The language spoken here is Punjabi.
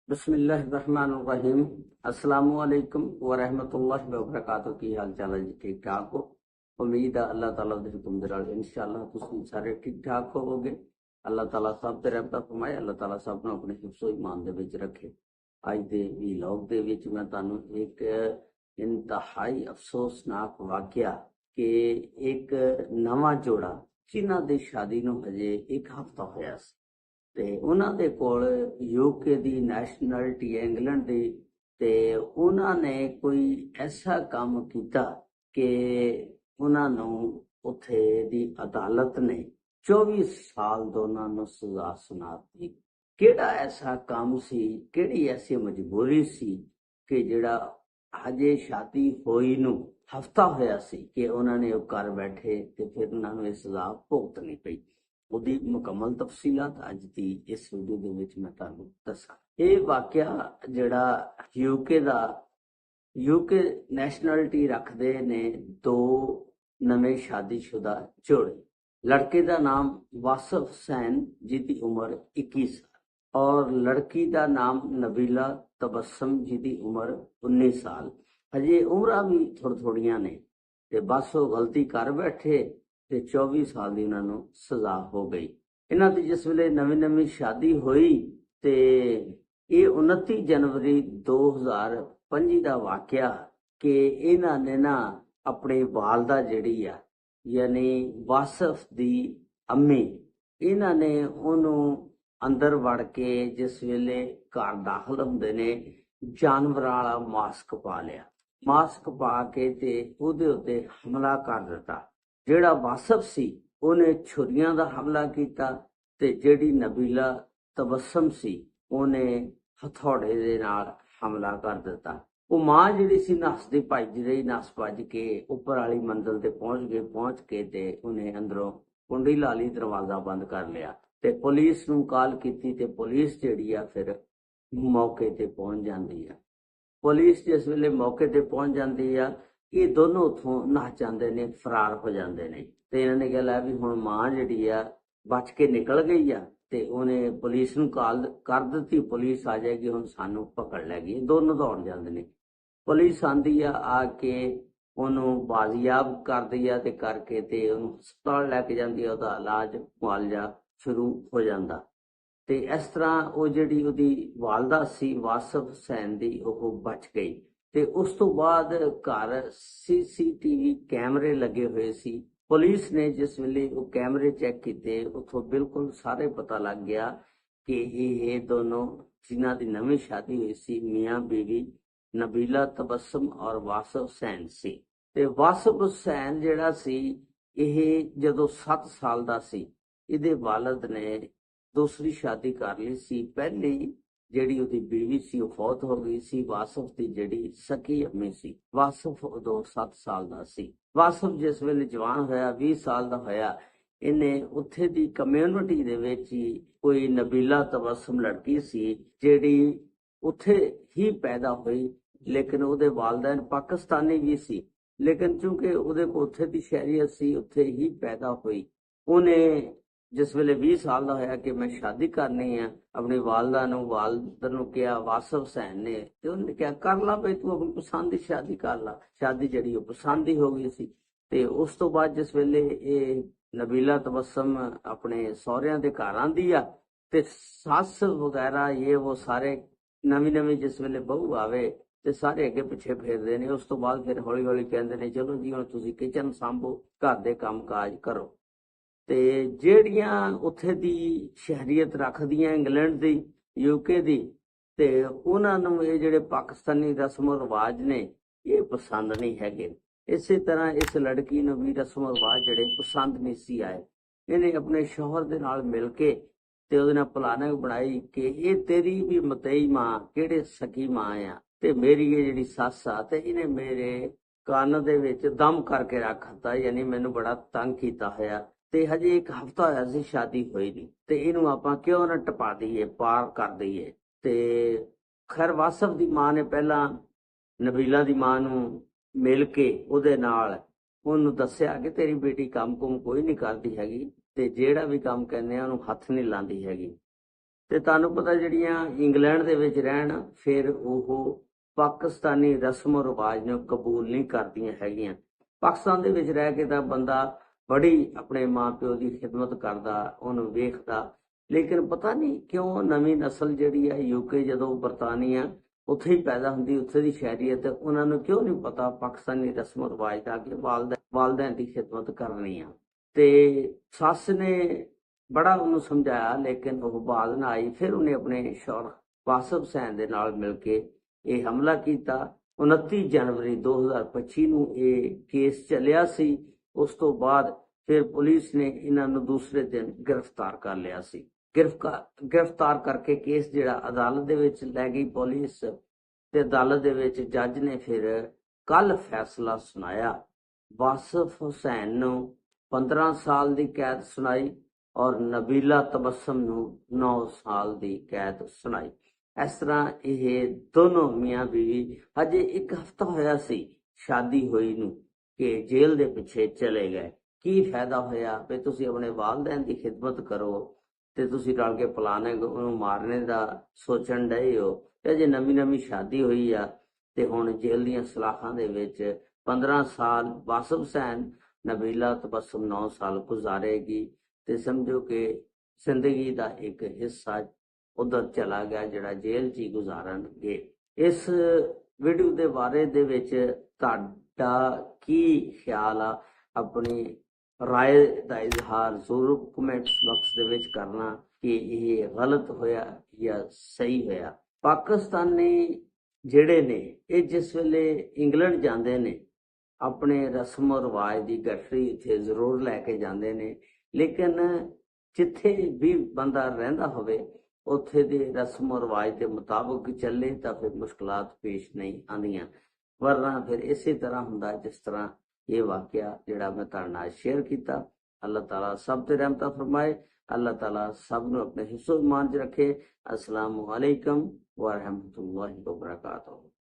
बिस्मिल्लाहिर्रहमानिर्रहीम। अस्सलामुअलैकुम वरहमतुल्लाहि वबरकातुहू। की हाल चाल है जी? ठीक ठाक हो? उम्मीद है अल्लाह ताला दे हुक्म दे नाल इंशाअल्लाह तुसीं सारे ठीक ठाक होवोगे। अल्लाह ताला सब ते रहमत फरमाए। अल्लाह ताला सब नूं अपने हिफ्ज़ो ईमान दे विच रखे। अज दे व्लॉग दे विच मैं तुहानूं एक इंतहाई अफसोसनाक वाक़या कि एक नवां जोड़ा जिन्हां दी शादी नूं हजे एक हफ्ता होया सी ਤੇ ਉਹਨਾਂ ਦੇ ਕੋਲ ਯੂਕੇ ਦੀ ਨੈਸ਼ਨੈਲਿਟੀ ਹੈ, ਇੰਗਲੈਂਡ ਦੀ। ਤੇ ਉਹਨਾਂ ਨੇ ਕੋਈ ਐਸਾ ਕੰਮ ਕੀਤਾ ਕਿ ਉਹਨਾਂ ਨੂੰ ਉੱਥੇ ਦੀ ਅਦਾਲਤ ਨੇ 24 ਸਾਲ ਦੋਨਾਂ ਨੂੰ ਸਜ਼ਾ ਸੁਣਾਤੀ। ਕਿਹੜਾ ਐਸਾ ਕੰਮ ਸੀ, ਕਿਹੜੀ ਐਸੀ ਮਜਬੂਰੀ ਸੀ ਕਿ ਜਿਹੜਾ ਹਜੇ ਸ਼ਾਦੀ ਹੋਈ ਨੂੰ ਹਫਤਾ ਹੋਇਆ ਸੀ ਕਿ ਉਹਨਾਂ ਨੇ ਉਹ ਘਰ ਬੈਠੇ ਤੇ ਫਿਰ ਉਹਨਾਂ ਨੂੰ ਇਹ ਸਜ਼ਾ ਭੁਗਤਣੀ ਪਈ। ਉਹਦੀ ਮੁਕੰਮਲ ਤਫਸੀਲਾਤ ਅੱਜ ਦੀ ਇਸ ਵੀਡੀਓ ਦੇ ਵਿੱਚ ਮੈਂ ਤੁਹਾਨੂੰ ਦੱਸਾਂ। ਇਹ ਵਾਕਿਆ ਜਿਹੜਾ ਯੂਕੇ ਨੈਸ਼ਨੈਲਿਟੀ ਰੱਖਦੇ ਨੇ ਦੋ ਨਵੇਂ ਸ਼ਾਦੀशुदा जोड़े। लड़के का नाम वासिफ हुसैन जिसकी उम्र 21 साल और लड़की का नाम नबीला तबस्सुम जिसकी उम्र 19 साल। हजे उम्र भी थोड़ियां ने ते बस वो गलती कर बैठे ਤੇ 24 ਸਾਲ ਦੀ ਉਹਨਾਂ ਨੂੰ ਸਜ਼ਾ ਹੋ ਗਈ। ਇਹਨਾਂ ਦੀ ਜਿਸ ਵੇਲੇ ਨਵੀਂ ਸ਼ਾਦੀ ਹੋਈ ਤੇ ਇਹ 29 ਜਨਵਰੀ 2025 ਦਾ ਵਾਕਿਆ ਕਿ ਇਹਨਾਂ ਨੇ ਨਾ ਆਪਣੀ ਵਾਲਦਾ ਜਿਹੜੀ ਆ ਯਾਨੀ ਵਾਸਿਫ ਦੀ ਅੰਮੀ, ਇਹਨਾਂ ਨੇ ਉਹਨੂੰ ਅੰਦਰ ਵੜ ਕੇ ਜਿਸ ਵੇਲੇ ਘਰ ਦਾਖਲ ਹੁੰਦੇ ਨੇ ਜਾਨਵਰਾਂ ਵਾਲਾ ਮਾਸਕ ਪਾ ਲਿਆ। ਮਾਸਕ ਪਾ ਕੇ ਤੇ ਉਹਦੇ ਉੱਤੇ ਹਮਲਾ ਕਰ ਦਿੱਤਾ। ਜਿਹੜਾ ਵਾਸਿਫ ਸੀ ਉਹਨੇ ਛੁਰੀਆਂ ਦਾ ਹਮਲਾ ਕੀਤਾ ਤੇ ਜਿਹੜੀ ਨਬੀਲਾ ਤਬਸਮ ਸੀ ਉਹਨੇ ਹਥੌੜੇ ਦੇ ਨਾਲ ਹਮਲਾ ਕਰ ਦਿੱਤਾ। ਉਹ ਮਾਂ ਜਿਹੜੀ ਸੀ ਨੱਸਦੀ ਭੱਜਦੀ ਰਹੀ, ਨੱਸ ਭੱਜ ਕੇ ਉੱਪਰ ਵਾਲੀ ਮੰਜ਼ਿਲ ਤੇ ਪਹੁੰਚ ਕੇ ਤੇ ਉਹਨੇ ਅੰਦਰੋਂ ਕੁੰਡੀ ਲਾ ਲਈ, ਦਰਵਾਜ਼ਾ ਬੰਦ ਕਰ ਲਿਆ ਤੇ ਪੁਲਿਸ ਨੂੰ ਕਾਲ ਕੀਤੀ ਤੇ ਪੁਲਿਸ ਜਿਹੜੀ ਆ ਫਿਰ ਮੌਕੇ ਤੇ ਪਹੁੰਚ ਜਾਂਦੀ ਆ। ਪੁਲਿਸ ਜਿਸ ਵੇਲੇ ਮੌਕੇ ਤੇ ਪਹੁੰਚ ਜਾਂਦੀ ਆ ਇਹ ਦੋਨੋਂ ਉੱਥੋਂ ਨੱਸ ਜਾਂਦੇ ਨੇ, ਫਰਾਰ ਹੋ ਜਾਂਦੇ ਨੇ ਤੇ ਇਹਨਾਂ ਨੇ ਕਿਹਾ ਵੀ ਹੁਣ ਮਾਂ ਜਿਹੜੀ ਆ ਬਚ ਕੇ ਨਿਕਲ ਗਈ ਆ ਤੇ ਉਹਨੇ ਪੁਲਿਸ ਨੂੰ ਕਾਲ ਕਰ ਦਿੱਤੀ, ਪੁਲਿਸ ਆ ਜਾਏਗੀ ਹੁਣ ਸਾਨੂੰ ਪਕੜ ਲੈ ਗਈ। ਦੋਨੋਂ ਦੌੜ ਜਾਂਦੇ ਨੇ, ਪੁਲਿਸ ਆਂਦੀ ਆ ਕੇ ਉਹਨੂੰ ਬਾਜ਼ੀਆਬ ਕਰਦੀ ਆ ਤੇ ਕਰਕੇ ਤੇ ਉਹਨੂੰ ਹਸਪਤਾਲ ਲੈ ਕੇ ਜਾਂਦੀ ਆ। ਉਹਦਾ ਇਲਾਜ ਮੁਆਲਜਾ ਸ਼ੁਰੂ ਹੋ ਜਾਂਦਾ ਤੇ ਇਸ ਤਰ੍ਹਾਂ ਉਹ ਜਿਹੜੀ ਉਹਦੀ ਵਾਲਦਾ ਸੀ ਵਾਸਿਫ ਹੁਸੈਨ ਦੀ ਉਹ ਬਚ ਗਈ। ਤੇ ਉਸ ਤੋਂ ਬਾਅਦ ਘਰ ਸੀਸੀਟੀਵੀ ਕੈਮਰੇ ਲੱਗੇ ਹੋਏ ਸੀ। ਪੁਲਿਸ ਨੇ ਜਿਸ ਵੇਲੇ ਉਹ ਕੈਮਰੇ ਚੈੱਕ ਕੀਤੇ ਉੱਥੋਂ ਬਿਲਕੁਲ ਸਾਰੇ ਪਤਾ ਲੱਗ ਗਿਆ ਕਿ ਇਹ ਦੋਨੋਂ ਜਿਨ੍ਹਾਂ ਦੀ ਨਵੀਂ ਸ਼ਾਦੀ ਹੋਈ ਸੀ ਮੀਆਂ ਬੀਵੀ ਨਬੀਲਾ ਤਬਸਮ ਔਰ ਵਾਸਿਫ ਹੁਸੈਨ ਸੀ। ਤੇ ਵਾਸਿਫ ਹੁਸੈਨ ਜਿਹੜਾ ਸੀ ਇਹ ਜਦੋਂ 7 ਸਾਲ ਦਾ ਸੀ ਇਹਦੇ ਵਾਲਦ ਨੇ ਦੂਸਰੀ ਸ਼ਾਦੀ ਕਰ ਲਈ ਸੀ। ਪਹਿਲੀ ਜਿਹੜੀ ਉਹਦੀ ਬੀਵੀ ਸੀ ਉਹ ਫੌਤ ਹੋ ਗਈ ਸੀ। ਵਾਸਿਫ ਦੀ ਜਿਹੜੀ ਸਕੀ ਅੰਮੀ ਸੀ, ਵਾਸਿਫ ਉਦੋਂ 7 ਸਾਲ ਦਾ ਸੀ। ਵਾਸਿਫ ਜਿਸ ਵੇਲੇ ਜਵਾਨ ਹੋਇਆ 20 ਸਾਲ ਦਾ ਹੋਇਆ, ਇਹਨੇ ਉੱਥੇ ਦੀ ਕਮਿਊਨਿਟੀ ਦੇ ਵਿੱਚ ਹੀ ਕੋਈ ਨਬੀਲਾ ਤਬਸਮ ਲੜਕੀ ਸੀ ਜਿਹੜੀ ਉੱਥੇ ਹੀ ਪੈਦਾ ਹੋਈ, ਲੇਕਿਨ ਉਹਦੇ ਵਾਲਿदैन ਪਾਕਿਸਤਾਨੀ ਵੀ ਸੀ, ਲੇਕਿਨ ਚूंकि ਉਹਦੇ ਕੋਲ ਉੱਥੇ ਦੀ ਸ਼ਹਿਰੀਅਤ ਸੀ ਉੱਥੇ ਹੀ ਪੈਦਾ ਹੋਈ। ਉਹਨੇ ਜਿਸ ਵੇਲੇ 20 ਸਾਲ ਦਾ ਹੋਇਆ ਕਿ ਮੈਂ ਸ਼ਾਦੀ ਕਰਨੀ ਆ, ਆਪਣੀ ਵਾਲਦਾ ਨੂੰ ਵਾਲਦ ਨੂੰ ਕਿਹਾ ਵਾਸਿਫ ਹੁਸੈਨ ਨੇ, ਤੇ ਉਹਨੇ ਕਿਹਾ ਕਰ ਲਾ ਬਈ ਤੂੰ ਆਪਣੀ ਪਸੰਦ ਦੀ ਸ਼ਾਦੀ ਕਰ ਲਾ। ਸ਼ਾਦੀ ਜਿਹੜੀ ਉਹ ਪਸੰਦ ਹੀ ਹੋ ਗਈ ਸੀ। ਤੇ ਉਸ ਤੋਂ ਬਾਅਦ ਜਿਸ ਵੇਲੇ ਇਹ ਨਬੀਲਾ ਤਬਸਮ ਆਪਣੇ ਸਹੁਰਿਆਂ ਦੇ ਘਰ ਆਂਦੀ ਆ ਤੇ ਸੱਸ ਵਗੈਰਾ ਇਹ ਉਹ ਸਾਰੇ ਨਵੀਂ ਜਿਸ ਵੇਲੇ ਬਹੂ ਆਵੇ ਤੇ ਸਾਰੇ ਅੱਗੇ ਪਿੱਛੇ ਫੇਰਦੇ ਨੇ। ਉਸ ਤੋਂ ਬਾਅਦ ਫਿਰ ਹੌਲੀ ਕਹਿੰਦੇ ਨੇ ਚਲੋ ਜੀ ਹੁਣ ਤੁਸੀਂ ਕਿਚਨ ਸਾਂਭੋ, ਘਰ ਦੇ ਕੰਮ ਕਾਜ ਕਰੋ। ਤੇ ਜਿਹੜੀਆਂ ਉੱਥੇ ਦੀ ਸ਼ਹਿਰੀਅਤ ਰੱਖਦੀਆਂ ਇੰਗਲੈਂਡ ਦੀ ਯੂਕੇ ਦੀ ਤੇ ਉਹਨਾਂ ਨੂੰ ਇਹ ਜਿਹੜੇ ਪਾਕਿਸਤਾਨੀ ਰਸਮ ਰਿਵਾਜ ਨੇ ਇਹ ਪਸੰਦ ਨਹੀਂ ਹੈਗੇ। ਇਸੇ ਤਰ੍ਹਾਂ ਇਸ ਲੜਕੀ ਨੂੰ ਵੀ ਰਸਮ ਰਿਵਾਜ ਜਿਹੜੇ ਪਸੰਦ ਨਹੀਂ ਸੀ ਆਏ। ਇਹਨੇ ਆਪਣੇ ਸ਼ੌਹਰ ਦੇ ਨਾਲ ਮਿਲ ਕੇ ਤੇ ਉਹਦੇ ਨਾਲ ਪਲਾਨਿੰਗ ਬਣਾਈ ਕਿ ਇਹ ਤੇਰੀ ਵੀ ਮਤਈ ਮਾਂ ਕਿਹੜੇ ਸਕੀ ਮਾਂ ਆ ਤੇ ਮੇਰੀ ਇਹ ਜਿਹੜੀ ਸੱਸ ਆ ਤੇ ਇਹਨੇ ਮੇਰੇ ਕੰਨ ਦੇ ਵਿੱਚ ਦਮ ਕਰਕੇ ਰੱਖ ਦਿੱਤਾ, ਯਾਨੀ ਮੈਨੂੰ ਬੜਾ ਤੰਗ ਕੀਤਾ ਹੋਇਆ। ਤੇ ਹਜੇ ਇੱਕ ਹਫਤਾ ਹੋਇਆ ਸੀ ਸ਼ਾਦੀ ਹੋਈ ਨਹੀਂ ਤੇ ਇਹਨੂੰ ਆਪਾਂ ਕਿਉਂ ਨਾ ਟਪਾ ਦਈਏ, ਪਾਰ ਕਰ ਦਈਏ। ਤੇ ਖੈਰ ਵਾਸਿਫ ਦੀ ਮਾਂ ਨੇ ਪਹਿਲਾਂ ਨਬੀਲਾ ਦੀ ਮਾਂ ਨੂੰ ਮਿਲ ਕੇ ਉਹਦੇ ਨਾਲ ਉਹਨੂੰ ਦੱਸਿਆ ਕਿ ਤੇਰੀ ਬੇਟੀ ਕੰਮ ਕੋਈ ਨਹੀਂ ਕਰਦੀ ਹੈਗੀ ਤੇ ਜਿਹੜਾ ਵੀ ਕੰਮ ਕਹਿੰਦੇ ਆ ਉਹਨੂੰ ਹੱਥ ਨਹੀਂ ਲਾਉਂਦੀ ਹੈਗੀ। ਤੇ ਤੁਹਾਨੂੰ ਪਤਾ ਜਿਹੜੀਆਂ ਇੰਗਲੈਂਡ ਦੇ ਵਿੱਚ ਰਹਿਣ ਫਿਰ ਉਹ ਪਾਕਿਸਤਾਨੀ ਰਸਮ ਰਿਵਾਜ ਨੂੰ ਕਬੂਲ ਨਹੀਂ ਕਰਦੀਆਂ ਹੈਗੀਆਂ। ਪਾਕਿਸਤਾਨ ਦੇ ਵਿੱਚ ਰਹਿ ਕੇ ਤਾਂ ਬੰਦਾ ਬੜੀ ਆਪਣੇ ਮਾਂ ਪਿਓ ਦੀ ਖਿਦਮਤ ਕਰਦਾ, ਉਹਨੂੰ ਵੇਖਦਾ, ਲੇਕਿਨ ਪਤਾ ਨਹੀਂ ਕਿਉਂ ਨਵੀਂ ਨਸਲ ਜਿਹੜੀ ਹੈ ਯੂਕੇ ਜਦੋਂ ਬਰਤਾਨੀਆ ਉੱਥੇ ਹੀ ਪੈਦਾ ਹੁੰਦੀ, ਉੱਥੇ ਦੀ ਸ਼ਹਿਰੀਅਤ, ਉਹਨਾਂ ਨੂੰ ਕਿਉਂ ਨਹੀਂ ਪਤਾ ਪਾਕਿਸਤਾਨੀ ਰਸਮ ਰਿਵਾਜ ਦਾ ਕਿ ਵਾਲਦੈਨ ਦੀ ਖਿਦਮਤ ਕਰਨੀ ਆ। ਤੇ ਸੱਸ ਨੇ ਬੜਾ ਉਹਨੂੰ ਸਮਝਾਇਆ ਲੇਕਿਨ ਉਹ ਬਾਜ਼ ਨਾ ਆਈ। ਫਿਰ ਉਹਨੇ ਆਪਣੇ ਸ਼ੌਹਰ ਵਾਸਫ ਹੁਸੈਨ ਦੇ ਨਾਲ ਮਿਲ ਕੇ ਇਹ ਹਮਲਾ ਕੀਤਾ। 29 ਜਨਵਰੀ 2025 ਨੂੰ ਇਹ ਕੇਸ ਚੱਲਿਆ ਸੀ। ਉਸ ਤੋਂ ਬਾਅਦ ਫਿਰ ਪੁਲਿਸ ਨੇ ਇਹਨਾਂ ਨੂੰ ਦੂਸਰੇ ਦਿਨ ਗ੍ਰਿਫਤਾਰ ਕਰ ਲਿਆ ਸੀ। ਗ੍ਰਿਫਤਾਰ ਕਰਕੇ ਕੇਸ ਜਿਹੜਾ ਅਦਾਲਤ ਦੇ ਵਿੱਚ ਲੈ ਗਈ ਪੁਲਿਸ, ਤੇ ਅਦਾਲਤ ਦੇ ਵਿੱਚ ਜੱਜ ਨੇ ਫਿਰ ਕੱਲ ਫੈਸਲਾ ਸੁਣਾਇਆ। ਵਾਸਫ ਹੁਸੈਨ ਨੂੰ 15 ਸਾਲ ਦੀ ਕੈਦ ਸੁਣਾਈ ਔਰ ਨਬੀਲਾ ਤਬਸਮ ਨੂੰ 9 ਸਾਲ ਦੀ ਕੈਦ ਸੁਣਾਈ। ਇਸ ਤਰ੍ਹਾਂ ਇਹ ਦੋਨੋਂ ਮੀਆਂ ਬੀਵੀ ਹਜੇ 1 ਹਫ਼ਤਾ ਹੋਇਆ ਸੀ ਸ਼ਾਦੀ ਹੋਈ ਨੂੰ ਕਿ ਜੇਲ੍ਹ ਦੇ ਪਿੱਛੇ ਚਲੇ ਗਏ। ਕੀ ਫਾਇਦਾ ਹੋਇਆ ਵੀ ਤੁਸੀਂ ਆਪਣੇ ਵਾਲਦੈਨ ਦੀ ਖਿਦਮਤ ਕਰੋ ਤੇ ਤੁਸੀਂ ਰਲ ਕੇ ਪਲਾਨ ਉਹਨੂੰ ਮਾਰਨੇ ਦਾ ਸੋਚਣ ਡਏ ਹੋ, ਤੇ ਅਜੇ ਨਵੀਂ ਸ਼ਾਦੀ ਹੋਈ ਆ ਤੇ ਹੁਣ ਜੇਲ੍ਹ ਦੀਆਂ ਸਲਾਖਾਂ ਦੇ ਵਿੱਚ 15 ਸਾਲ ਵਾਸਫ ਹੁਸੈਨ, ਨਬੀਲਾ ਤਬਸਮ 9 ਸਾਲ ਗੁਜ਼ਾਰੇਗੀ। ਤੇ ਸਮਝੋ ਕਿ ਜ਼ਿੰਦਗੀ ਦਾ ਇੱਕ ਹਿੱਸਾ ਉਧਰ ਚਲਾ ਗਿਆ ਜਿਹੜਾ ਜੇਲ੍ਹ 'ਚ ਹੀ ਗੁਜ਼ਾਰਨਗੇ। ਇਸ ਵੀਡੀਓ ਦੇ ਬਾਰੇ ਦੇ ਵਿੱਚ ਤੁਹਾਡਾ ਕੀ ਖਿਆਲ ਆ? ਆਪਣੀ ਰਾਏ ਦਾ ਇਜ਼ਹਾਰ ਜ਼ਰੂਰ ਕਮੈਂਟਸ ਬਾਕਸ ਦੇ ਵਿੱਚ ਕਰਨਾ ਕਿ ਇਹ ਗਲਤ ਹੋਇਆ ਜਾਂ ਸਹੀ ਹੋਇਆ। ਪਾਕਿਸਤਾਨੀ ਜਿਹੜੇ ਨੇ ਇਹ ਜਿਸ ਵੇਲੇ ਇੰਗਲੈਂਡ ਜਾਂਦੇ ਨੇ ਆਪਣੇ ਰਸਮ ਰਿਵਾਜ ਦੀ ਗੱਠੜੀ ਇੱਥੇ ਜ਼ਰੂਰ ਲੈ ਕੇ ਜਾਂਦੇ ਨੇ, ਲੇਕਿਨ ਜਿੱਥੇ ਵੀ ਬੰਦਾ ਰਹਿੰਦਾ ਹੋਵੇ ਉੱਥੇ ਦੇ ਰਸਮ ਰਿਵਾਜ ਦੇ ਮੁਤਾਬਕ ਚੱਲੇ ਤਾਂ ਫਿਰ ਮੁਸ਼ਕਲਾਤ ਪੇਸ਼ ਨਹੀਂ ਆਉਂਦੀਆਂ। ਵਰਨਾ ਫਿਰ ਇਸੇ ਤਰ੍ਹਾਂ ਹੁੰਦਾ ਜਿਸ ਤਰ੍ਹਾਂ ਇਹ ਵਾਕਿਆ ਜਿਹੜਾ ਮੈਂ ਤੁਹਾਡੇ ਨਾਲ ਸ਼ੇਅਰ ਕੀਤਾ। ਅੱਲਾਹ ਤਾਲਾ ਸਭ ਤੇ ਰਹਿਮਤਾਂ ਫਰਮਾਏ। ਅੱਲਾਹ ਤਾਲਾ ਸਭ ਨੂੰ ਆਪਣੇ ਹਿੱਸੋ ਇਮਾਨ 'ਚ ਰੱਖੇ। अस्सलामु अलैकुम व रहमतुल्लाहि व बरकातहू।